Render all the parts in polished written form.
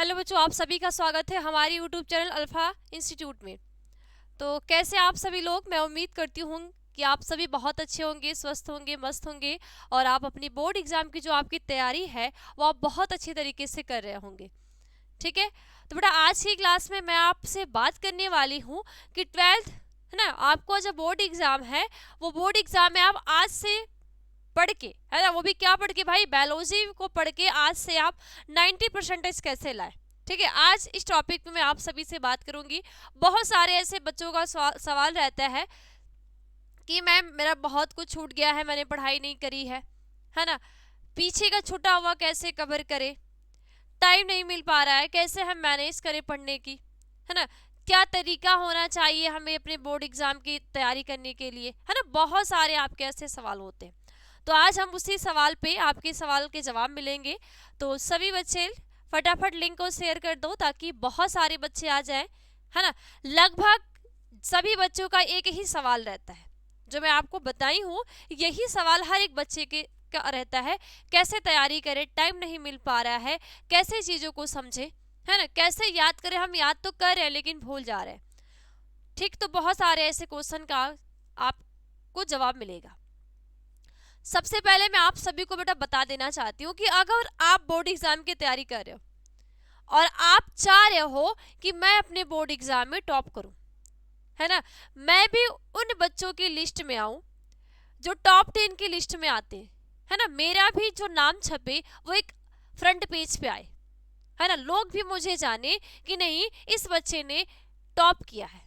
Hello बच्चों, आप सभी का स्वागत है हमारी यूट्यूब चैनल अल्फा इंस्टीट्यूट में। तो कैसे आप सभी लोग, मैं उम्मीद करती हूँ कि आप सभी बहुत अच्छे होंगे, स्वस्थ होंगे, मस्त होंगे और आप अपनी बोर्ड एग्जाम की जो आपकी तैयारी है वो आप बहुत अच्छे तरीके से कर रहे होंगे। ठीक है, तो बेटा आज की क्लास में मैं आपसे बात करने वाली हूँ कि ट्वेल्थ है ना, आपको जो बोर्ड एग्जाम है वो बोर्ड एग्जाम में आप आज से पढ़ के, है ना, वो भी क्या पढ़ के भाई, बायोलॉजी को पढ़ के आज से आप 90% कैसे लाए। ठीक है, आज इस टॉपिक में मैं आप सभी से बात करूंगी। बहुत सारे ऐसे बच्चों का सवाल रहता है कि मैम मेरा बहुत कुछ छूट गया है, मैंने पढ़ाई नहीं करी है ना, पीछे का छूटा हुआ कैसे कवर करे, टाइम नहीं मिल पा रहा है, कैसे हम मैनेज करें पढ़ने की, है ना, क्या तरीका होना चाहिए हमें अपने बोर्ड एग्जाम की तैयारी करने के लिए, है ना। बहुत सारे आपके ऐसे सवाल होते हैं। तो आज हम उसी सवाल पे आपके सवाल के जवाब मिलेंगे। तो सभी बच्चे फटाफट लिंक को शेयर कर दो ताकि बहुत सारे बच्चे आ जाएं, है ना। लगभग सभी बच्चों का एक ही सवाल रहता है जो मैं आपको बताई हूँ, यही सवाल हर एक बच्चे के का रहता है, कैसे तैयारी करें, टाइम नहीं मिल पा रहा है, कैसे चीज़ों को समझे, है ना, कैसे याद करें, हम याद तो कर रहे हैं लेकिन भूल जा रहे हैं। ठीक, तो बहुत सारे ऐसे क्वेश्चन का आपको जवाब मिलेगा। सबसे पहले मैं आप सभी को बेटा बता देना चाहती हूँ कि अगर आप बोर्ड एग्जाम की तैयारी कर रहे हो और आप चाह रहे हो कि मैं अपने बोर्ड एग्जाम में टॉप करूं, है ना, मैं भी उन बच्चों की लिस्ट में आऊं जो टॉप 10 की लिस्ट में आते हैं, है ना, मेरा भी जो नाम छपे वो एक फ्रंट पेज पे आए, है ना, लोग भी मुझे जाने कि नहीं इस बच्चे ने टॉप किया है।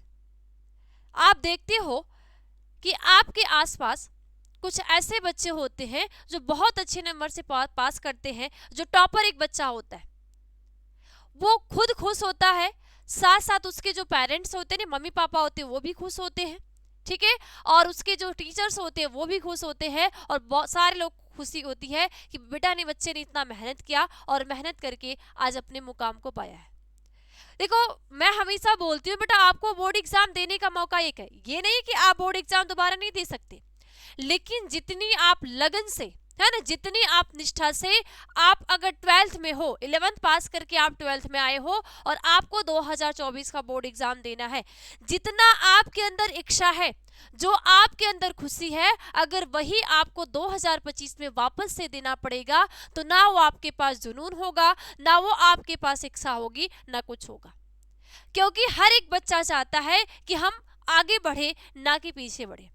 आप देखते हो कि आपके आसपास कुछ ऐसे बच्चे होते हैं जो बहुत अच्छे नंबर से पास करते हैं, जो टॉपर एक बच्चा होता है वो खुद खुश होता है, साथ साथ उसके जो पेरेंट्स होते हैं, मम्मी पापा होते हैं, वो भी खुश होते हैं। ठीक है, और उसके जो टीचर्स होते हैं वो भी खुश होते हैं और बहुत सारे लोग खुशी होती है कि बेटा ने बच्चे ने इतना मेहनत किया और मेहनत करके आज अपने मुकाम को पाया है। देखो, मैं हमेशा बोलती हूँ बेटा आपको बोर्ड एग्जाम देने का मौका एक है, ये नहीं कि आप बोर्ड एग्जाम दोबारा नहीं दे सकते, लेकिन जितनी आप लगन से, है ना, जितनी आप निष्ठा से, आप अगर 12th में हो, 11th पास करके आप 12th में आए हो और आपको 2024 का बोर्ड एग्जाम देना है, जितना आपके अंदर इच्छा है, जो आपके अंदर खुशी है, अगर वही आपको 2025 में वापस से देना पड़ेगा तो ना वो आपके पास जुनून होगा, ना वो आपके पास इच्छा होगी, ना कुछ होगा। क्योंकि हर एक बच्चा चाहता है कि हम आगे बढ़े, ना कि पीछे बढ़े।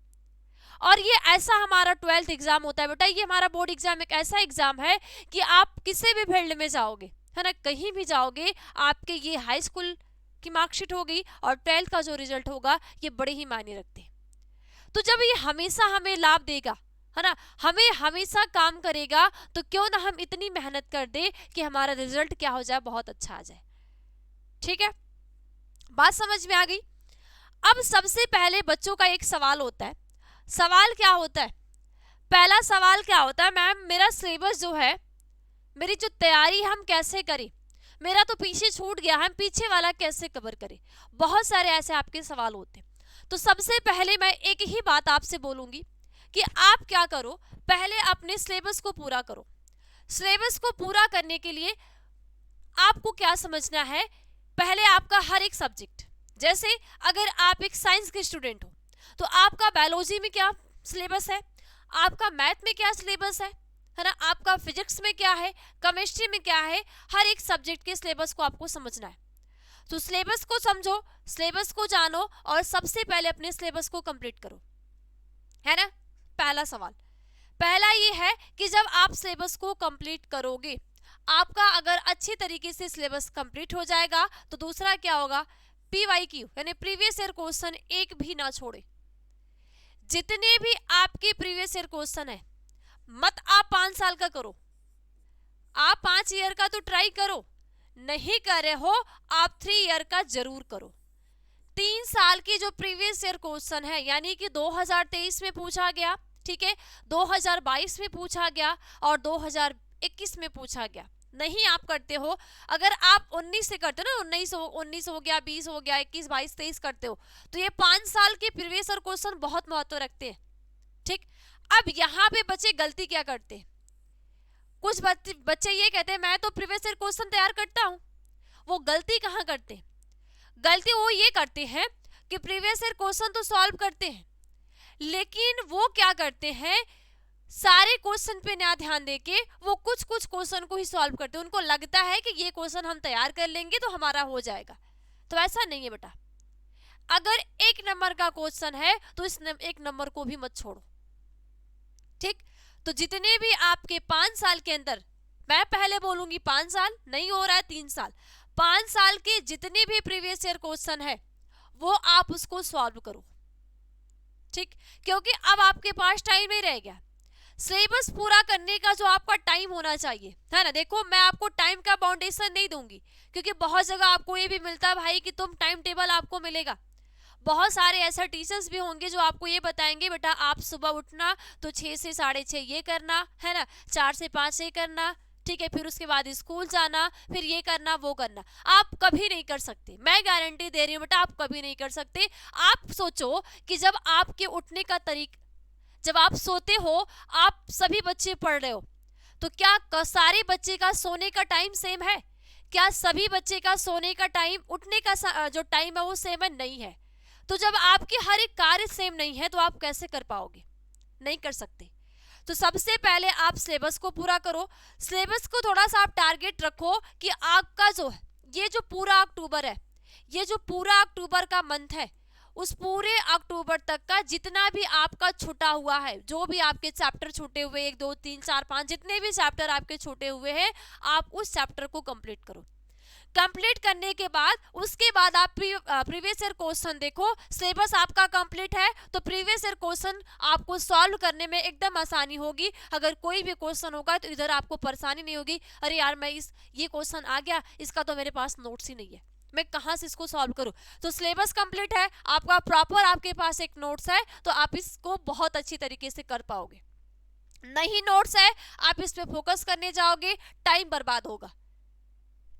और ये ऐसा हमारा 12th एग्जाम होता है बेटा, ये हमारा बोर्ड एग्जाम एक ऐसा एग्जाम है कि आप किसी भी फील्ड में जाओगे, है ना, कहीं भी जाओगे, आपके ये हाई स्कूल की मार्कशीट होगी और 12th का जो रिजल्ट होगा ये बड़े ही मायने रखते हैं। तो जब ये हमेशा हमें लाभ देगा, है ना, हमें हमेशा काम करेगा, तो क्यों ना हम इतनी मेहनत कर दे कि हमारा रिजल्ट क्या हो जाए, बहुत अच्छा आ जाए। ठीक है, बात समझ में आ गई। अब सबसे पहले बच्चों का एक सवाल होता है, सवाल क्या होता है, पहला सवाल क्या होता है, मैम मेरा सिलेबस जो है, मेरी जो तैयारी हम कैसे करें, मेरा तो पीछे छूट गया, हम पीछे वाला कैसे कवर करें। बहुत सारे ऐसे आपके सवाल होते हैं। तो सबसे पहले मैं एक ही बात आपसे बोलूंगी कि आप क्या करो, पहले अपने सिलेबस को पूरा करो। सिलेबस को पूरा करने के लिए आपको क्या समझना है, पहले आपका हर एक सब्जेक्ट, जैसे अगर आप एक साइंस के स्टूडेंट हो तो आपका बायोलॉजी में क्या सिलेबस है, आपका मैथ में क्या सिलेबस है ना, आपका फिजिक्स में क्या है, केमिस्ट्री में क्या है, हर एक सब्जेक्ट के सिलेबस को आपको समझना है। तो सिलेबस को समझो, सिलेबस को जानो और सबसे पहले अपने सिलेबस को कंप्लीट करो, है ना। पहला सवाल, पहला ये है कि जब आप सिलेबस को कंप्लीट करोगे, आपका अगर अच्छी तरीके से सिलेबस कंप्लीट हो जाएगा तो दूसरा क्या होगा, PYQ यानी प्रीवियस ईयर क्वेश्चन एक भी ना छोड़े। जितने भी आपके प्रीवियस ईयर क्वेश्चन है, मत आप 5 साल का करो, आप 5 ईयर का तो ट्राई करो, नहीं कर रहे हो आप 3 ईयर का जरूर करो। 3 साल की जो प्रीवियस ईयर क्वेश्चन है, यानी कि 2023 में पूछा गया, ठीक है, 2022 में पूछा गया और 2021 में पूछा गया, नहीं आप करते हो, अगर आप 19 से करते हो ना, 19 हो गया, 20 हो गया, 21, 22, 23 करते हो, तो ये 5 साल के प्रीवियस ईयर क्वेश्चन बहुत महत्व रखते हैं। ठीक, अब यहाँ पे बच्चे गलती क्या करते हैं, कुछ बच्चे ये कहते हैं मैं तो प्रीवियस ईयर क्वेश्चन तैयार करता हूँ, वो गलती कहाँ करते हैं? गलती वो ये करते हैं कि प्रीवियस ईयर क्वेश्चन तो सॉल्व करते हैं, लेकिन वो क्या करते हैं, सारे क्वेश्चन पे ना ध्यान देके वो कुछ कुछ क्वेश्चन को ही सॉल्व करते हैं। उनको लगता है कि ये क्वेश्चन हम तैयार कर लेंगे तो हमारा हो जाएगा। तो ऐसा नहीं है बेटा। अगर 1 नंबर का क्वेश्चन है तो इस एक नंबर को भी मत छोड़ो, ठीक। तो जितने भी आपके 5 साल के अंदर, मैं पहले बोलूंगी 5 साल नहीं हो रहा है 3 साल, 5 साल के जितने भी प्रीवियस ईयर क्वेश्चन है वो आप उसको सॉल्व करो, ठीक। क्योंकि अब आपके पास टाइम नहीं रह गया। सिलेबस पूरा करने का जो आपका टाइम होना चाहिए, है ना। देखो मैं आपको टाइम का बाउंडेशन नहीं दूंगी, क्योंकि बहुत जगह आपको ये भी मिलता है भाई कि तुम टाइम टेबल आपको मिलेगा। बहुत सारे ऐसे टीचर्स भी होंगे जो आपको ये बताएंगे बेटा आप सुबह उठना तो 6 से 6:30 ये करना है ना, 4 से 5 ये करना, ठीक है, फिर उसके बाद स्कूल जाना, फिर ये करना वो करना। आप कभी नहीं कर सकते, मैं गारंटी दे रही हूँ बेटा, आप कभी नहीं कर सकते। आप सोचो कि जब आपके उठने का तरीका, जब आप सोते हो, आप सभी बच्चे पढ़ रहे हो, तो क्या सारे बच्चे का सोने का टाइम सेम है? क्या सभी बच्चे का सोने का टाइम, उठने का जो टाइम है वो सेम है? नहीं है। तो जब आपके हर एक कार्य सेम नहीं है तो आप कैसे कर पाओगे? नहीं कर सकते। तो सबसे पहले आप सिलेबस को पूरा करो। सिलेबस को थोड़ा सा आप टारगेट रखो कि आपका जो है ये जो पूरा अक्टूबर है, ये जो पूरा अक्टूबर का मंथ है, उस पूरे अक्टूबर तक का जितना भी आपका छूटा हुआ है, जो भी आपके चैप्टर छूटे हुए 1 2 3 4 5 जितने भी चैप्टर आपके छूटे हुए हैं, आप उस चैप्टर को कंप्लीट करो। कंप्लीट करने के बाद उसके बाद आप प्रीवियस ईयर क्वेश्चन देखो। सिलेबस आपका कंप्लीट है तो प्रीवियस ईयर क्वेश्चन आपको सॉल्व करने में एकदम आसानी होगी। अगर कोई भी क्वेश्चन होगा तो इधर आपको परेशानी नहीं होगी, अरे यार मैं ये क्वेश्चन आ गया, इसका तो मेरे पास नोट्स ही नहीं है, मैं कहाँ से इसको सॉल्व करूं। तो सिलेबस कंप्लीट है आपका, प्रॉपर आपके पास एक नोट्स है, तो आप इसको बहुत अच्छी तरीके से कर पाओगे। नहीं नोट्स है, आप इस पे फोकस करने जाओगे, टाइम बर्बाद होगा,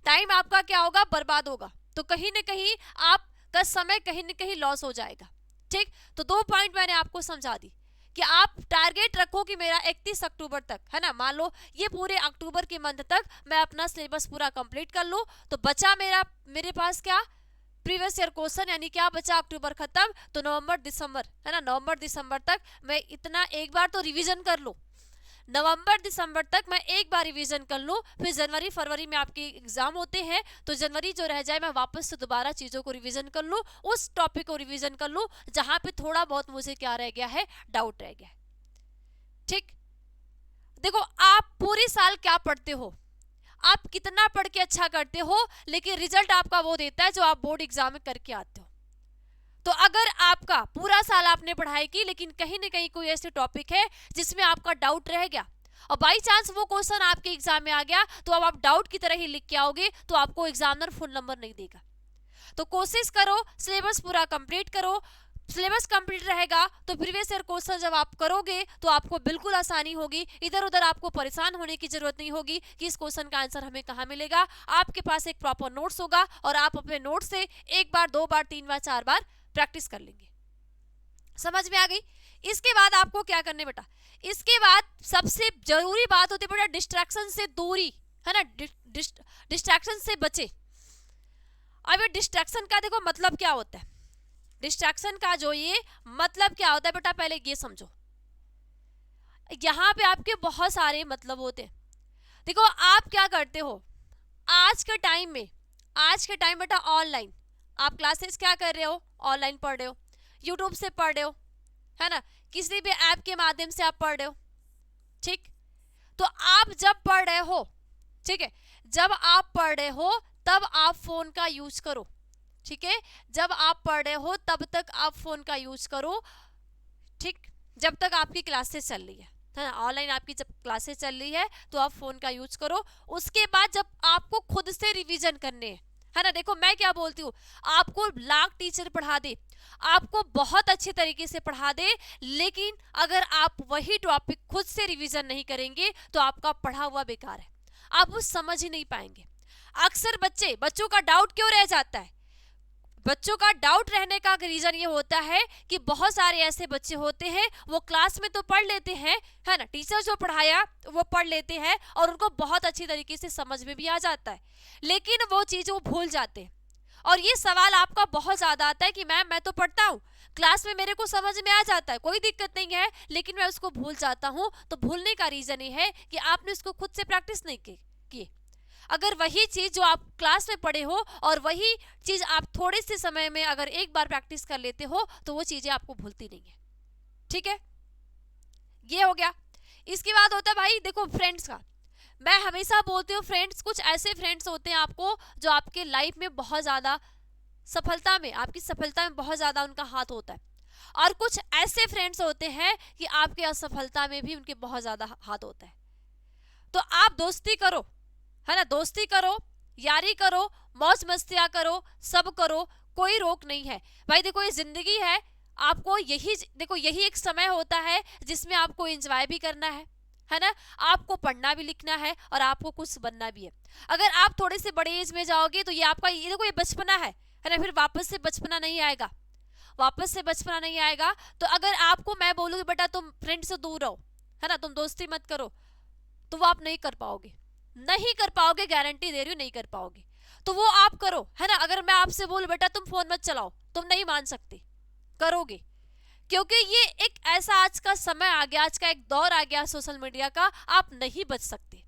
टाइम आपका क्या होगा, बर्बाद होगा। तो कहीं ना कहीं आपका समय कहीं ना कहीं लॉस हो जाएगा, ठीक। तो 2 पॉइंट मैंने आपको समझा दी कि आप टारगेट रखो कि मेरा 31 अक्टूबर तक, है ना, मान लो ये पूरे अक्टूबर के मंथ तक मैं अपना सिलेबस पूरा कंप्लीट कर लूं, तो बचा मेरे पास क्या, प्रीवियस ईयर क्वेश्चन, यानी क्या बचा, अक्टूबर खत्म तो नवंबर दिसंबर, है ना, नवंबर दिसंबर तक मैं इतना एक बार तो रिवीजन कर लूं, नवंबर दिसंबर तक मैं एक बार रिवीजन कर लूं, फिर जनवरी फरवरी में आपके एग्जाम होते हैं, तो जनवरी जो रह जाए मैं वापस से दोबारा चीजों को रिवीजन कर लूं, उस टॉपिक को रिवीजन कर लूं जहां पे थोड़ा बहुत मुझे क्या रह गया है, डाउट रह गया है, ठीक। देखो आप पूरे साल क्या पढ़ते हो, आप कितना पढ़ के अच्छा करते हो, लेकिन रिजल्ट आपका वो देता है जो आप बोर्ड एग्जाम में करके आते हो। तो अगर आपका पूरा साल आपने पढ़ाई की, लेकिन कहीं ना कहीं कोई ऐसे टॉपिक है जिसमें आपका डाउट रह गया और बाई चांस वो क्वेश्चन आपके एग्जाम में आ गया, तो अब आप डाउट की तरह ही लिख के आओगे, तो आपको एग्जामिनर फुल नंबर नहीं देगा। तो कोशिश करो सिलेबस पूरा कंप्लीट करो। सिलेबस कंप्लीट रहेगा तो प्रीवियस ईयर क्वेश्चन जब आप करोगे तो आपको बिल्कुल आसानी होगी, इधर उधर आपको परेशान होने की जरूरत नहीं होगी कि इस क्वेश्चन का आंसर हमें कहाँ मिलेगा। आपके पास एक प्रॉपर नोट्स होगा और आप अपने नोट से 1 बार 2 बार 3 बार 4 बार प्रैक्टिस कर लेंगे। समझ में आ गई? इसके बाद आपको क्या करने बेटा, इसके बाद सबसे जरूरी बात होती है बेटा डिस्ट्रैक्शन से दूरी, है ना, डिस्ट्रैक्शन से बचे। अब ये डिस्ट्रैक्शन का देखो मतलब क्या होता है, डिस्ट्रैक्शन का जो ये मतलब क्या होता है बेटा, पहले ये समझो। यहाँ पे आपके बहुत सारे मतलब होते हैं। देखो आप क्या करते हो आज के टाइम में, आज के टाइम बेटा ऑनलाइन आप क्लासेस क्या कर रहे हो, ऑनलाइन पढ़ रहे हो, यूट्यूब से पढ़ रहे हो, है ना, किसी भी ऐप के माध्यम से आप पढ़ रहे हो, ठीक। तो आप जब पढ़ रहे हो, ठीक है, जब आप पढ़ रहे हो तब आप फोन का यूज करो, ठीक है, जब आप पढ़ रहे हो तब तक आप फोन का यूज करो, ठीक, जब तक आपकी क्लासेस चल रही है ना, ऑनलाइन आपकी जब क्लासेस चल रही है तो आप फोन का यूज करो। उसके बाद जब आपको खुद से रिवीजन करने हैं, है ना, देखो मैं क्या बोलती हूँ, आपको लाख टीचर पढ़ा दे, आपको बहुत अच्छे तरीके से पढ़ा दे, लेकिन अगर आप वही टॉपिक खुद से रिवीजन नहीं करेंगे तो आपका पढ़ा हुआ बेकार है, आप वो समझ ही नहीं पाएंगे। अक्सर बच्चों का डाउट क्यों रह जाता है, बच्चों का डाउट रहने का रीजन ये होता है कि बहुत सारे ऐसे बच्चे होते हैं, वो क्लास में तो पढ़ लेते हैं, है ना, टीचर जो पढ़ाया वो पढ़ लेते हैं और उनको बहुत अच्छी तरीके से समझ में भी आ जाता है, लेकिन वो चीज वो भूल जाते हैं। और ये सवाल आपका बहुत ज्यादा आता है कि मैम मैं तो पढ़ता हूँ, क्लास में मेरे को समझ में आ जाता है, कोई दिक्कत नहीं है, लेकिन मैं उसको भूल जाता हूँ। तो भूलने का रीजन ये है कि आपने उसको खुद से प्रैक्टिस नहीं की। अगर वही चीज जो आप क्लास में पढ़े हो और वही चीज आप थोड़े से समय में अगर एक बार प्रैक्टिस कर लेते हो तो वो चीजें आपको भूलती नहीं है। ठीक है, ये हो गया। इसके बाद होता है भाई देखो फ्रेंड्स का। मैं हमेशा बोलती हूँ फ्रेंड्स, कुछ ऐसे फ्रेंड्स होते हैं आपको जो आपके लाइफ में बहुत ज्यादा सफलता में, आपकी सफलता में बहुत ज्यादा उनका हाथ होता है, और कुछ ऐसे फ्रेंड्स होते हैं कि आपके असफलता में भी उनके बहुत ज्यादा हाथ होता है। तो आप दोस्ती करो, है ना, दोस्ती करो, यारी करो, मौज मस्तियां करो, सब करो, कोई रोक नहीं है भाई। देखो ये जिंदगी है, आपको यही देखो यही एक समय होता है जिसमें आपको एंजॉय भी करना है ना, आपको पढ़ना भी लिखना है और आपको कुछ बनना भी है। अगर आप थोड़े से बड़े एज में जाओगे तो ये आपका ये देखो ये बचपना है ना, फिर वापस से बचपना नहीं आएगा, वापस से बचपना नहीं आएगा। तो अगर आपको मैं बोलूँगी बेटा तुम फ्रेंड से दूर रहो, है ना, तुम दोस्ती मत करो, तो वो आप नहीं कर पाओगे, नहीं कर पाओगे, गारंटी दे रही हूँ नहीं कर पाओगे। तो वो आप करो, है ना। अगर मैं आपसे बोलूं बेटा तुम फोन मत चलाओ, तुम नहीं मान सकते, करोगे, क्योंकि ये एक ऐसा आज का समय आ गया, आज का एक दौर आ गया सोशल मीडिया का, आप नहीं बच सकते।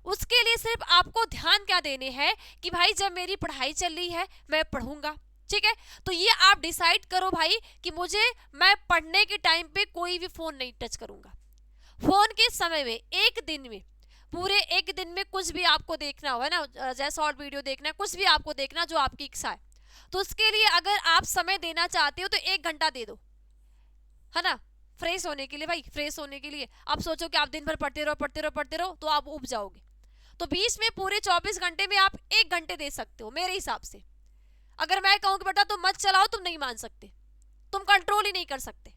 उसके लिए सिर्फ आपको ध्यान क्या देने हैं कि भाई जब मेरी पढ़ाई चल रही है मैं पढ़ूंगा, ठीक है। तो ये आप डिसाइड करो भाई कि मैं पढ़ने के टाइम पे कोई भी फोन नहीं टच करूंगा। फोन के समय में एक दिन में, पूरे एक दिन में कुछ भी आपको देखना हो, है ना, जैसे शॉर्ट वीडियो देखना है, कुछ भी आपको देखना जो आपकी इच्छा है, तो उसके लिए अगर आप समय देना चाहते हो तो 1 घंटा दे दो, है ना, फ्रेश होने के लिए। भाई फ्रेश होने के लिए आप सोचो कि आप दिन भर पढ़ते रहो पढ़ते रहो पढ़ते रहो तो आप उब जाओगे। तो 20 में पूरे 24 घंटे में आप 1 घंटे दे सकते हो मेरे हिसाब से। अगर मैं कहूँ कि बेटा तुम मत चलाओ, तुम नहीं मान सकते, तुम कंट्रोल ही नहीं कर सकते,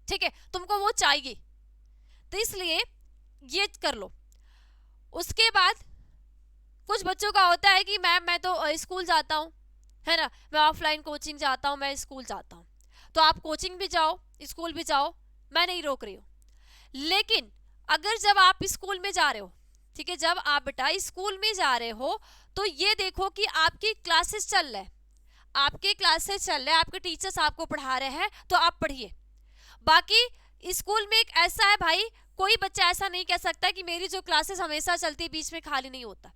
ठीक है, तुमको वो चाहिए, तो इसलिए ये कर लो। उसके बाद कुछ बच्चों का होता है कि मैम मैं तो स्कूल जाता हूँ, है ना, मैं ऑफलाइन कोचिंग जाता हूँ, मैं स्कूल जाता हूँ। तो आप कोचिंग भी जाओ, स्कूल भी जाओ, मैं नहीं रोक रही हूँ, लेकिन अगर जब आप स्कूल में जा रहे हो, ठीक है, जब आप बेटा स्कूल में जा रहे हो तो ये देखो कि आपकी क्लासेस चल रहे हैं, आपके क्लासेस चल रहे हैं, आपके टीचर्स आपको पढ़ा रहे हैं, तो आप पढ़िए। बाकी स्कूल में एक ऐसा है भाई, कोई बच्चा ऐसा नहीं कह सकता कि मेरी जो क्लासेस हमेशा चलती है बीच में खाली नहीं होता।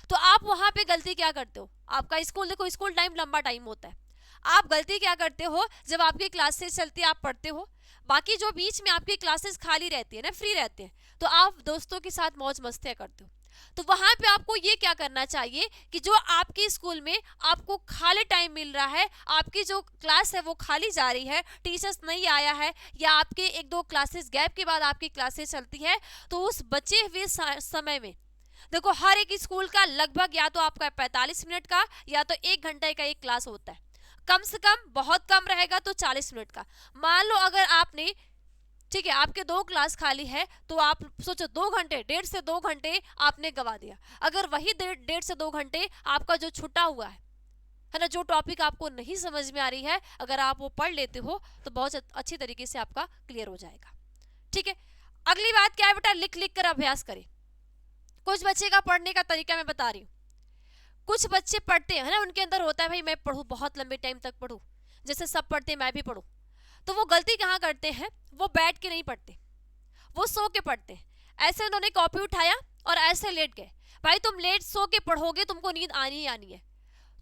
तो आप वहां पे गलती क्या करते हो, आपका स्कूल देखो स्कूल टाइम लंबा टाइम होता है, आप गलती क्या करते हो, जब आपकी क्लासेस चलती है आप पढ़ते हो, बाकी जो बीच में आपकी क्लासेस खाली रहती है ना, फ्री रहते हैं, तो आप दोस्तों के साथ मौज मस्तियां करते हो। तो वहां पे आपको ये क्या करना चाहिए कि जो आपके स्कूल में आपको खाली टाइम मिल रहा है, आपकी जो क्लास है वो खाली जा रही है, टीचर्स नहीं आया है, या आपके 1-2 क्लासेस गैप के बाद आपकी क्लासेस चलती है, तो उस बचे हुए समय में देखो हर एक स्कूल का लगभग या तो आपका 45 मिनट का या तो 1 घंटे का एक क्लास होता है, कम से कम, बहुत कम रहेगा तो 40 मिनट का। मान लो अगर आपने, ठीक है, आपके 2 क्लास खाली है, तो आप सोचो 2 घंटे, 1.5 से 2 घंटे आपने गवा दिया। अगर वही 1.5 से 2 घंटे आपका जो छुटा हुआ है ना, जो टॉपिक आपको नहीं समझ में आ रही है, अगर आप वो पढ़ लेते हो तो बहुत अच्छी तरीके से आपका क्लियर हो जाएगा, ठीक है। अगली बात क्या है बेटा, लिख लिख कर अभ्यास करें। कुछ बच्चे का पढ़ने का तरीका मैं बता रही हूँ। कुछ बच्चे पढ़ते हैं ना, उनके अंदर होता है भाई मैं पढ़ूँ, बहुत लंबे टाइम तक पढ़ूँ, जैसे सब पढ़ते हैं मैं भी पढ़ूँ। तो वो गलती कहाँ करते हैं, वो बैठ के नहीं पढ़ते, वो सो के पढ़ते हैं। ऐसे उन्होंने कॉपी उठाया और ऐसे लेट गए। भाई तुम लेट सो के पढ़ोगे, तुमको नींद आनी ही आनी है।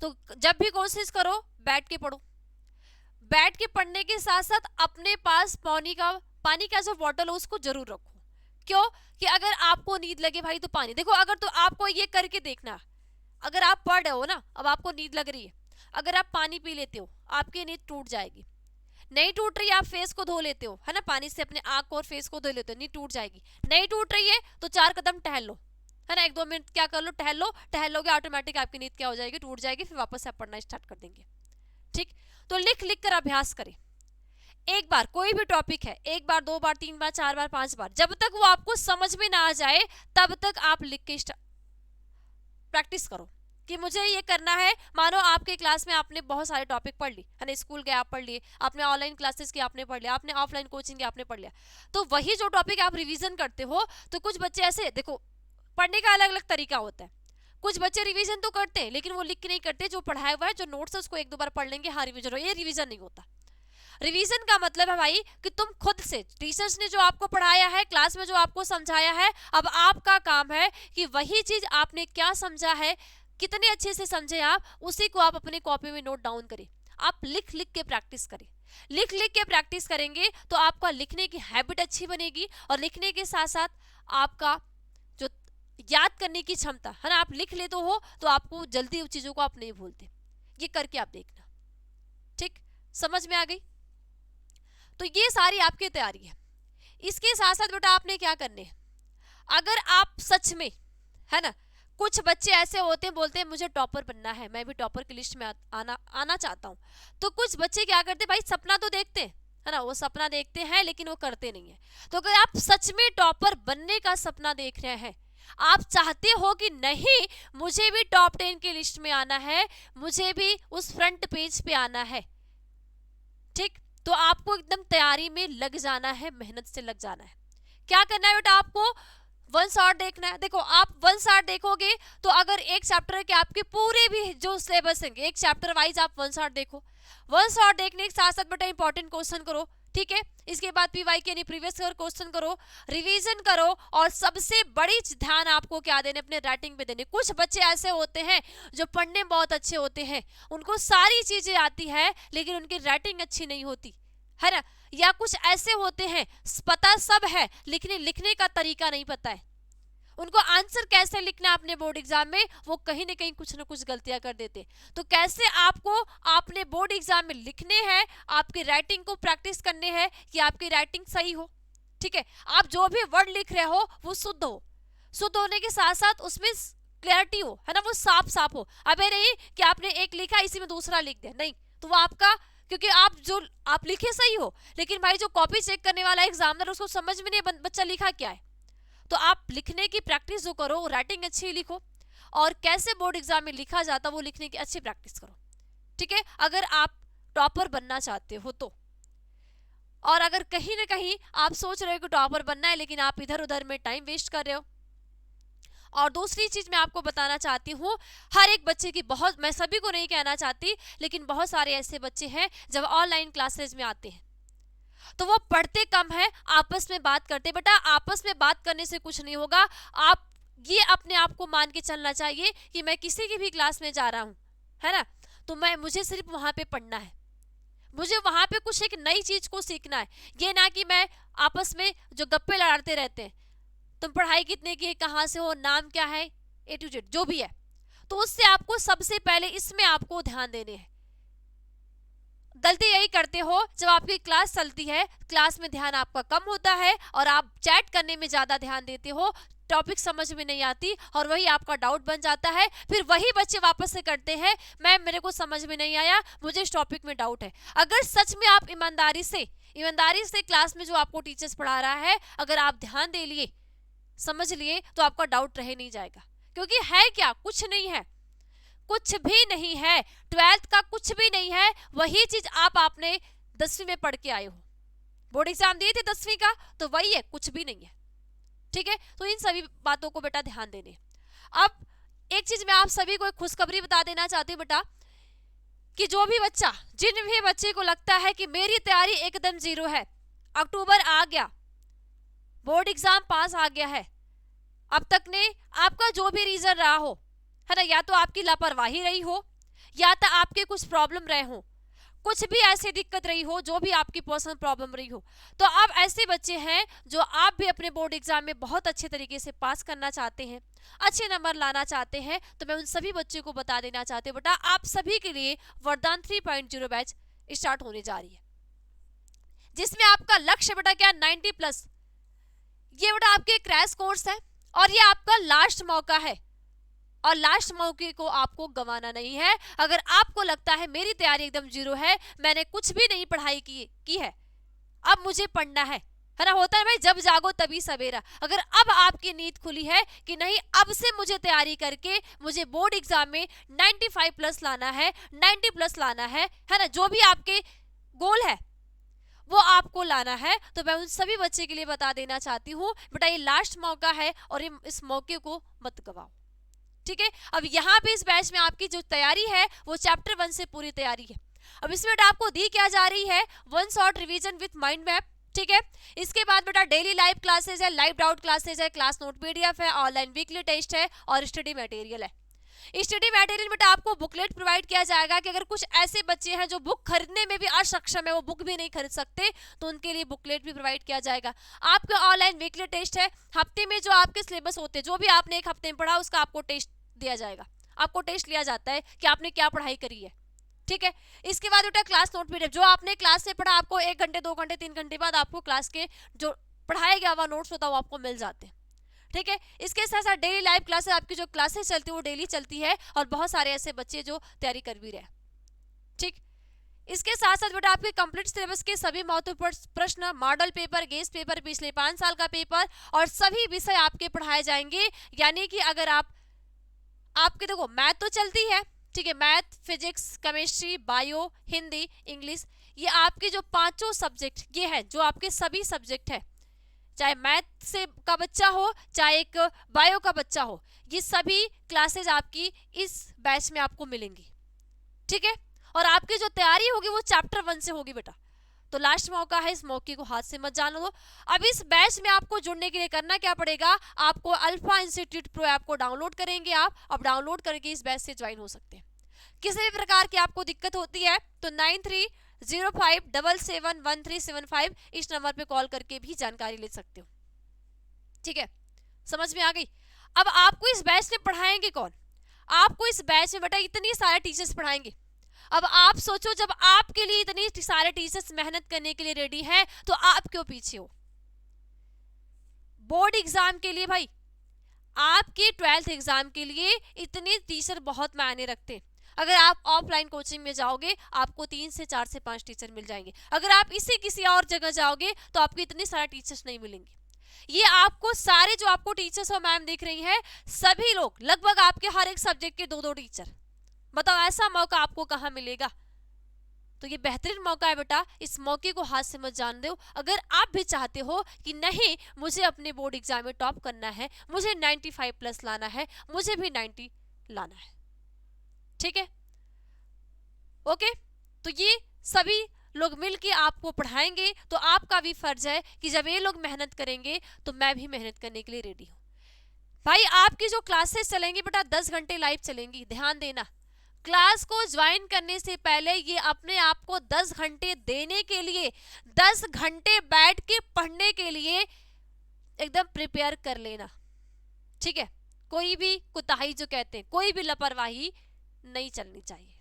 तो जब भी कोशिश करो बैठ के पढ़ो। बैठ के पढ़ने के साथ साथ अपने पास पानी का जो बॉटल हो उसको जरूर रखो। क्यों कि अगर आपको नींद लगे भाई तो पानी, देखो अगर तो आपको ये करके देखना, अगर आप पढ़ रहे हो ना, अब आपको नींद लग रही है, अगर आप पानी पी लेते हो आपकी नींद टूट जाएगी। नहीं टूट रही है, आप फेस को धो लेते हो, है ना, पानी से अपने आंख और फेस को धो लेते हो, नींद टूट जाएगी। नहीं टूट रही है तो 4 कदम टहल लो, है ना, 1-2 मिनट क्या कर लो, टहल लो, टहल लोगे ऑटोमेटिक आपकी नींद क्या हो जाएगी, टूट जाएगी, फिर वापस से आप पढ़ना स्टार्ट कर देंगे, ठीक। तो लिख लिख कर अभ्यास करें। एक बार कोई भी टॉपिक है, 1 बार 2 बार 3 बार 4 बार 5 बार, जब तक वो आपको समझ में ना आ जाए तब तक आप लिख के प्रैक्टिस करो। कि मुझे ये करना है। मानो आपके क्लास में आपने बहुत सारे टॉपिक पढ़ ली है ना, स्कूल गए आप पढ़ लिए, आपने ऑनलाइन क्लासेस की आपने पढ़ लिया, आपने ऑफलाइन कोचिंग की आपने पढ़ लिया, तो वही जो टॉपिक आप रिवीजन करते हो, तो कुछ बच्चे ऐसे देखो, पढ़ने का अलग अलग तरीका होता है। कुछ बच्चे रिवीजन तो करते हैं लेकिन वो लिख के नहीं करते, जो पढ़ाया हुआ है जो नोट्स है उसको एक दो बार पढ़ लेंगे, हाँ रिवीजन हो, ये रिवीजन नहीं होता। रिवीजन का मतलब है भाई कि तुम खुद से, टीचर्स ने जो आपको पढ़ाया है, क्लास में जो आपको समझाया है, अब आपका काम है कि वही चीज आपने क्या समझा है, कितने अच्छे से समझे आप, उसी को आप अपने कॉपी में नोट डाउन करें। आप लिख लिख के प्रैक्टिस करें। लिख लिख के प्रैक्टिस करेंगे तो आपका लिखने की हैबिट अच्छी बनेगी, और लिखने के साथ साथ आपका जो याद करने की क्षमता है ना, आप लिख लेते हो तो आपको जल्दी उन चीजों को आप नहीं भूलते। ये करके आप देखना, ठीक, समझ में आ गई? तो ये सारी आपकी तैयारी है। इसके साथ साथ बेटा आपने क्या करने हैं, अगर आप सच में, है ना, कुछ बच्चे ऐसे होते हैं बोलते हैं मुझे टॉपर बनना है, मैं भी टॉपर की लिस्ट में आना चाहता हूँ, तो कुछ बच्चे क्या करते हैं भाई, सपना तो देखते हैं, है ना, वो सपना देखते हैं लेकिन वो करते नहीं है। तो अगर आप सच में टॉपर बनने का सपना देख रहे हैं, आप चाहते हो कि नहीं मुझे भी टॉप 10 की लिस्ट में आना है, मुझे भी उस फ्रंट पेज पे आना है, ठीक, तो आपको एकदम तैयारी में लग जाना है, मेहनत से लग जाना है। क्या करना है बेटा, आपको वन शॉट देखना है। देखो आप वन शॉट देखोगे तो अगर एक चैप्टर के आपके पूरे भी जो सिलेबस है, एक चैप्टर वाइज आप वन शॉट देखो। वन शॉट देखने के साथ साथ बेटा इंपॉर्टेंट क्वेश्चन करो, ठीक है, इसके बाद पीवाई के यानी प्रीवियस ईयर क्वेश्चन करो, रिवीजन करो, और सबसे बड़ी ध्यान आपको क्या देने, अपने राइटिंग पे देने। कुछ बच्चे ऐसे होते हैं जो पढ़ने में बहुत अच्छे होते हैं, उनको सारी चीजें आती है लेकिन उनकी राइटिंग अच्छी नहीं होती, है ना, या कुछ ऐसे होते हैं पता सब है लिखने लिखने का तरीका नहीं पता है, उनको आंसर कैसे लिखना है अपने बोर्ड एग्जाम में, वो कहीं ना कहीं कुछ ना कुछ गलतियां कर देते। तो कैसे आपको अपने बोर्ड एग्जाम में लिखने हैं, आपकी राइटिंग को प्रैक्टिस करने हैं कि आपकी राइटिंग सही हो, ठीक है, आप जो भी वर्ड लिख रहे हो वो शुद्ध हो, शुद्ध होने के साथ साथ उसमें क्लैरिटी हो, है ना, वो साफ साफ हो। अबे नहीं कि आपने एक लिखा इसी में दूसरा लिख दिया, नहीं, तो वो आपका, क्योंकि आप लिखे सही हो लेकिन भाई जो कॉपी चेक करने वाला एग्जामिनर उसको समझ में नहीं बच्चा लिखा क्या है। तो आप लिखने की प्रैक्टिस जो करो, राइटिंग अच्छी लिखो, और कैसे बोर्ड एग्जाम में लिखा जाता वो लिखने की अच्छी प्रैक्टिस करो, ठीक है, अगर आप टॉपर बनना चाहते हो तो। और अगर कहीं ना कहीं आप सोच रहे हो कि टॉपर बनना है लेकिन आप इधर उधर में टाइम वेस्ट कर रहे हो। और दूसरी चीज मैं आपको बताना चाहती हूँ, हर एक बच्चे की, बहुत, मैं सभी को नहीं कहना चाहती लेकिन बहुत सारे ऐसे बच्चे हैं जब ऑनलाइन क्लासेज में आते हैं तो वो पढ़ते कम है, आपस में बात करते। बेटा आपस में बात करने से कुछ नहीं होगा, आप ये अपने आप को मान के चलना चाहिए कि मैं किसी की भी क्लास में जा रहा हूँ, है ना, तो मुझे सिर्फ वहां पे पढ़ना है, मुझे वहां पे कुछ एक नई चीज को सीखना है। ये ना कि मैं आपस में जो गप्पे लड़ाते रहते हैं, तुम पढ़ाई कितने की है, कहाँ से हो, नाम क्या है, ए टू जेड जो भी है, तो उससे आपको सबसे पहले इसमें आपको ध्यान देने हैं। गलती यही करते हो, जब आपकी क्लास चलती है क्लास में ध्यान आपका कम होता है और आप चैट करने में ज्यादा ध्यान देते हो, टॉपिक समझ में नहीं आती और वही आपका डाउट बन जाता है। फिर वही बच्चे वापस से करते हैं, मैम मेरे को समझ में नहीं आया, मुझे इस टॉपिक में डाउट है। अगर सच में आप ईमानदारी से क्लास में जो आपको टीचर्स पढ़ा रहा है अगर आप ध्यान दे लिए, समझ लिए, तो आपका डाउट रह नहीं जाएगा। क्योंकि है क्या, कुछ नहीं है, कुछ भी नहीं है, 12th का कुछ भी नहीं है, वही चीज आपने 10वीं में पढ़ के आए हो, बोर्ड एग्जाम दिए थे 10वीं का, तो वही है, कुछ भी नहीं है, ठीक है। तो इन सभी बातों को बेटा ध्यान देने। अब एक चीज मैं आप सभी को एक खुशखबरी बता देना चाहती हूँ बेटा, कि जो भी बच्चा, जिन भी बच्चे को लगता है कि मेरी तैयारी एकदम जीरो है, अक्टूबर आ गया, बोर्ड एग्जाम पास आ गया है, अब तक ने आपका जो भी रीजन रहा हो, है ना, या तो आपकी लापरवाही रही हो, या तो आपके कुछ प्रॉब्लम रहे हो, कुछ भी ऐसी दिक्कत रही हो, जो भी आपकी पर्सनल प्रॉब्लम रही हो, तो अब ऐसे बच्चे हैं जो आप भी अपने बोर्ड एग्जाम में बहुत अच्छे तरीके से पास करना चाहते हैं, अच्छे नंबर लाना चाहते हैं, तो मैं उन सभी बच्चों को बता देना चाहती हूँ बेटा, आप सभी के लिए वरदान 3.0 बैच स्टार्ट होने जा रही है, जिसमें आपका लक्ष्य बेटा क्या, 90+। ये बेटा आपके क्रैश कोर्स है और ये आपका लास्ट मौका है, और लास्ट मौके को आपको गंवाना नहीं है। अगर आपको लगता है मेरी तैयारी एकदम जीरो है, मैंने कुछ भी नहीं पढ़ाई की है, अब मुझे पढ़ना है, है ना, होता है भाई, जब जागो तभी सवेरा। अगर अब आपकी नींद खुली है कि नहीं अब से मुझे तैयारी करके मुझे बोर्ड एग्जाम में 95 प्लस लाना है, 90 प्लस लाना है ना, जो भी आपके गोल है वो आपको लाना है, तो मैं उन सभी बच्चे के लिए बता देना चाहती हूँ बेटा ये लास्ट मौका है और इस मौके को मत गवाओ। ठीक है, अब यहाँ पे इस बैच में आपकी जो तैयारी है वो चैप्टर 1 से पूरी तैयारी है। अब इसमें बेटा आपको दी क्या जा रही है, one shot revision with mind map. ठीक है, इसके बाद बेटा डेली लाइव क्लासेस है, लाइव डाउट क्लासेस है, क्लास नोट पीडीएफ है, ऑनलाइन वीकली टेस्ट है और स्टडी मटेरियल है। स्टडी मटेरियल बेटा आपको बुकलेट प्रोवाइड किया जाएगा कि अगर कुछ ऐसे बच्चे हैं जो बुक खरीदने में भी असक्षम है, वो बुक भी नहीं खरीद सकते, तो उनके लिए बुकलेट भी प्रोवाइड किया जाएगा। आपका ऑनलाइन वीकली टेस्ट है, हफ्ते में जो आपके सिलेबस होते हैं, जो भी आपने एक हफ्ते में पढ़ा उसका आपको टेस्ट दिया जाएगा, आपको टेस्ट लिया जाता है कि आपने क्या पढ़ाई करी है। ठीक है, इसके बाद बेटा क्लास नोट पीडीएफ, जो आपने क्लास से पढ़ा आपको 1 घंटे 2 घंटे 3 घंटे बाद आपको क्लास के जो पढ़ाया गया हुआ नोट्स होता है वो आपको मिल जाते हैं। ठीक है, इसके साथ साथ डेली लाइव क्लासेस, आपकी जो क्लासेस चलती है वो डेली चलती है और बहुत सारे ऐसे बच्चे जो तैयारी कर भी रहे। ठीक, इसके साथ साथ बेटा आपके कंप्लीट सिलेबस के सभी महत्वपूर्ण प्रश्न, मॉडल पेपर, गेस्ट पेपर, पिछले 5 साल का पेपर और सभी विषय आपके पढ़ाए जाएंगे। यानी कि अगर आपके देखो मैथ तो चलती है, ठीक है, math, physics, chemistry, bio, Hindi, English, ये आपके जो पांचों सब्जेक्ट ये है जो आपके सभी सब्जेक्ट है, चाहे मैथ से का बच्चा हो चाहे एक बायो का बच्चा हो, ये सभी क्लासेज आपकी इस बैच में आपको मिलेंगी। ठीक है, और आपकी जो तैयारी होगी वो चैप्टर 1 से होगी बेटा। तो लास्ट मौका है, इस मौके को हाथ से मत जाने दो। अब इस बैच में आपको जुड़ने के लिए करना क्या पड़ेगा, आपको अल्फा इंस्टीट्यूट प्रो ऐप को डाउनलोड करेंगे आप, अब डाउनलोड करके इस बैच से ज्वाइन हो सकते हैं। किसी भी प्रकार की आपको दिक्कत होती है तो 9305771375 इस नंबर पे कॉल करके भी जानकारी ले सकते हो। ठीक है, समझ में आ गई। अब आपको इस बैच में पढ़ाएंगे कौन, आपको इस बैच में बेटा इतनी सारे टीचर्स पढ़ाएंगे। अब आप सोचो जब आपके लिए इतनी सारे टीचर्स मेहनत करने के लिए रेडी हैं तो आप क्यों पीछे हो। बोर्ड एग्जाम के लिए भाई, आपके 12th एग्जाम के लिए इतने टीचर बहुत मायने रखते हैं। अगर आप ऑफलाइन कोचिंग में जाओगे आपको 3 से 4 से 5 टीचर मिल जाएंगे, अगर आप इसी किसी और जगह जाओगे तो आपको इतने सारे टीचर्स नहीं मिलेंगे। ये आपको सारे जो आपको टीचर्स और मैम दिख रही हैं सभी लोग लगभग आपके हर एक सब्जेक्ट के 2-2 टीचर। बताओ ऐसा मौका आपको कहाँ मिलेगा। तो ये बेहतरीन मौका है बेटा, इस मौके को हाथ से मत जान दो। अगर आप भी चाहते हो कि नहीं मुझे अपने बोर्ड एग्जाम में टॉप करना है, मुझे 95 प्लस लाना है, मुझे भी 90 लाना है। ठीक है, ओके, तो ये सभी लोग मिलके आपको पढ़ाएंगे, तो आपका भी फर्ज है कि जब ये लोग मेहनत करेंगे तो मैं भी मेहनत करने के लिए रेडी हूं। भाई आपकी जो क्लासेस चलेंगी बेटा 10 घंटे लाइव चलेंगी, ध्यान देना। क्लास को ज्वाइन करने से पहले ये अपने आप को 10 घंटे देने के लिए, 10 घंटे बैठ के पढ़ने के लिए एकदम प्रिपेयर कर लेना। ठीक है, कोई भी कुताही जो कहते हैं, कोई भी लापरवाही नहीं चलनी चाहिए।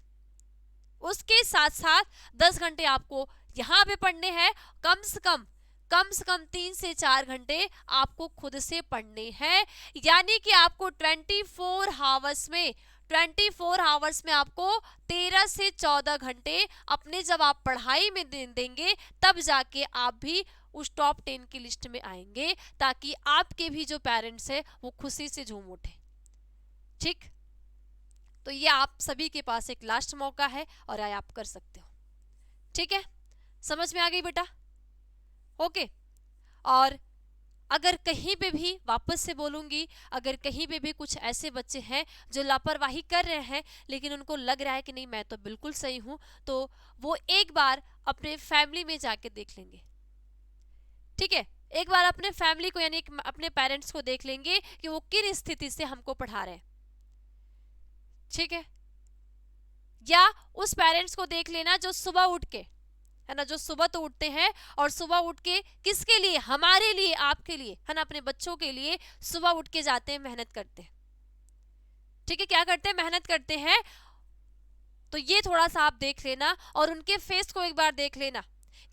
उसके साथ साथ 10 घंटे आपको यहाँ पे पढ़ने हैं, कम से कम 3 से 4 घंटे आपको खुद से पढ़ने हैं। यानी कि आपको 24 आवर्स में आपको 13 से 14 घंटे अपने जब आप पढ़ाई में देंगे तब जाके आप भी उस टॉप 10 की लिस्ट में आएंगे, ताकि आपके भी जो पेरेंट्स हैं वो खुशी से झूम उठे। ठीक, तो ये आप सभी के पास एक लास्ट मौका है और आप कर सकते हो। ठीक है, समझ में आ गई बेटा। ओके, और अगर कहीं पे भी वापस से बोलूंगी, अगर कहीं पे भी कुछ ऐसे बच्चे हैं जो लापरवाही कर रहे हैं लेकिन उनको लग रहा है कि नहीं मैं तो बिल्कुल सही हूं, तो वो एक बार अपने फैमिली में जाके देख लेंगे। ठीक है, एक बार अपने फैमिली को यानी अपने पेरेंट्स को देख लेंगे कि वो किन स्थिति से हमको पढ़ा रहे हैं। ठीक है, या उस पेरेंट्स को देख लेना जो सुबह उठ के, है ना, जो सुबह तो उठते हैं और सुबह उठ के किसके लिए, हमारे लिए, आपके लिए, है ना, अपने बच्चों के लिए सुबह उठ के जाते हैं, मेहनत करते हैं। ठीक है, क्या करते हैं, मेहनत करते हैं। तो ये थोड़ा सा आप देख लेना और उनके फेस को एक बार देख लेना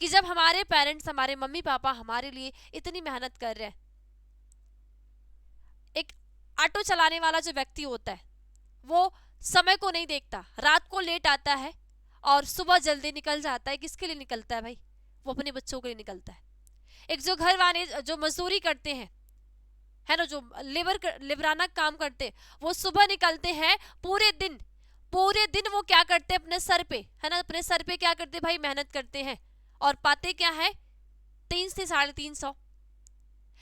कि जब हमारे पेरेंट्स, हमारे मम्मी पापा हमारे लिए इतनी मेहनत कर रहे हैं। एक ऑटो चलाने वाला जो व्यक्ति होता है वो समय को नहीं देखता, रात को लेट आता है और सुबह जल्दी निकल जाता है। किसके लिए निकलता है भाई, वो अपने बच्चों के लिए निकलता है। एक जो घर वाले जो मजदूरी करते हैं, है ना, जो लिबराना काम करते, वो सुबह निकलते हैं, पूरे दिन वो क्या करते हैं अपने सर पे, है ना, अपने सर पे क्या करते भाई, मेहनत करते हैं और पाते क्या है, 300 से 350।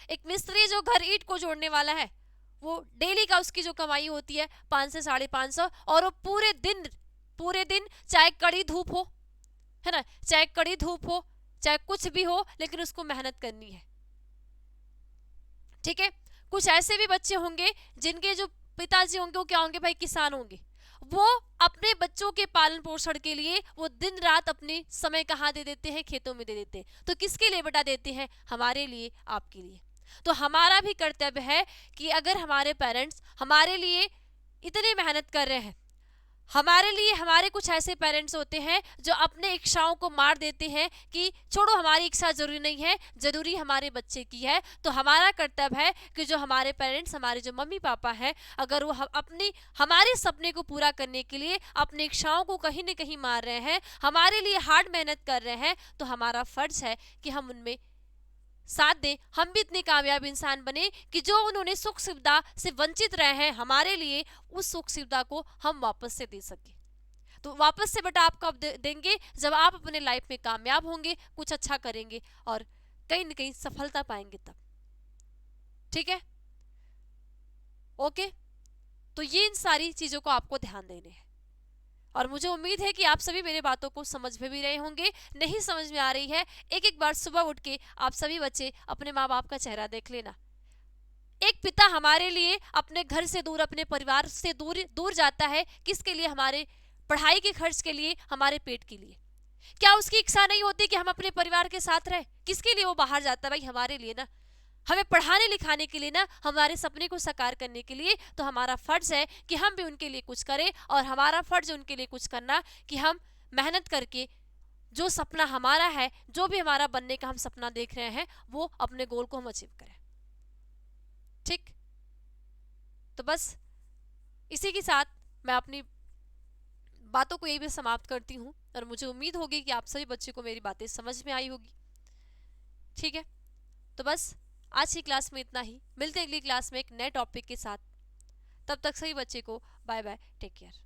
एक मिस्त्री जो घर ईंट को जोड़ने वाला है, वो डेली का उसकी जो कमाई होती है 500 से 550, और वो पूरे दिन चाहे कड़ी धूप हो, है ना, चाहे कड़ी धूप हो, चाहे कुछ भी हो, लेकिन उसको मेहनत करनी है। ठीक है। कुछ ऐसे भी बच्चे होंगे जिनके जो पिताजी होंगे वो क्या होंगे भाई, किसान होंगे। वो अपने बच्चों के पालन पोषण के लिए वो दिन रात अपने समय कहाँ दे देते हैं, खेतों में दे देते हैं। तो किसके लिए बेटा देते हैं, हमारे लिए, आपके लिए। तो हमारा भी कर्तव्य है कि अगर हमारे पेरेंट्स हमारे लिए इतनी मेहनत कर रहे हैं, हमारे लिए, हमारे कुछ ऐसे पेरेंट्स होते हैं जो अपने इच्छाओं को मार देते हैं कि छोड़ो हमारी इच्छा जरूरी नहीं है, जरूरी हमारे बच्चे की है। तो हमारा कर्तव्य है कि जो हमारे पेरेंट्स, हमारे जो मम्मी पापा हैं, अगर वो अपनी हमारे सपने को पूरा करने के लिए अपनी इच्छाओं को कहीं न कहीं मार रहे हैं, हमारे लिए हार्ड मेहनत कर रहे हैं, तो हमारा फर्ज है कि हम उनमें साथ दें, हम भी इतने कामयाब इंसान बने कि जो उन्होंने सुख सुविधा से वंचित रहे हैं, हमारे लिए उस सुख सुविधा को हम वापस से दे सके। तो वापस से बेटा आप कब देंगे, जब आप अपने लाइफ में कामयाब होंगे, कुछ अच्छा करेंगे और कहीं ना कहीं सफलता पाएंगे तब। ठीक है, ओके। तो ये इन सारी चीजों को आपको ध्यान देने हैं, और मुझे उम्मीद है कि आप सभी मेरे बातों को समझ में भी रहे होंगे। नहीं समझ में आ रही है, एक एक बार सुबह उठ के आप सभी बच्चे अपने माँ बाप का चेहरा देख लेना। एक पिता हमारे लिए अपने घर से दूर, अपने परिवार से दूर दूर जाता है, किसके लिए, हमारे पढ़ाई के खर्च के लिए, हमारे पेट के लिए। क्या उसकी इच्छा नहीं होती कि हम अपने परिवार के साथ रहे? किसके लिए वो बाहर जाता है भाई, हमारे लिए ना, हमें पढ़ाने लिखाने के लिए ना, हमारे सपने को साकार करने के लिए। तो हमारा फर्ज है कि हम भी उनके लिए कुछ करें, और हमारा फर्ज है उनके लिए कुछ करना, कि हम मेहनत करके जो सपना हमारा है, जो भी हमारा बनने का हम सपना देख रहे हैं, वो अपने गोल को हम अचीव करें। ठीक, तो बस इसी के साथ मैं अपनी बातों को यही भी समाप्त करती हूँ, और मुझे उम्मीद होगी कि आप सभी बच्चों को मेरी बातें समझ में आई होगी। ठीक है, तो बस आज की क्लास में इतना ही। मिलते हैं अगली क्लास में एक नए टॉपिक के साथ। तब तक सभी बच्चे को बाय बाय, टेक केयर।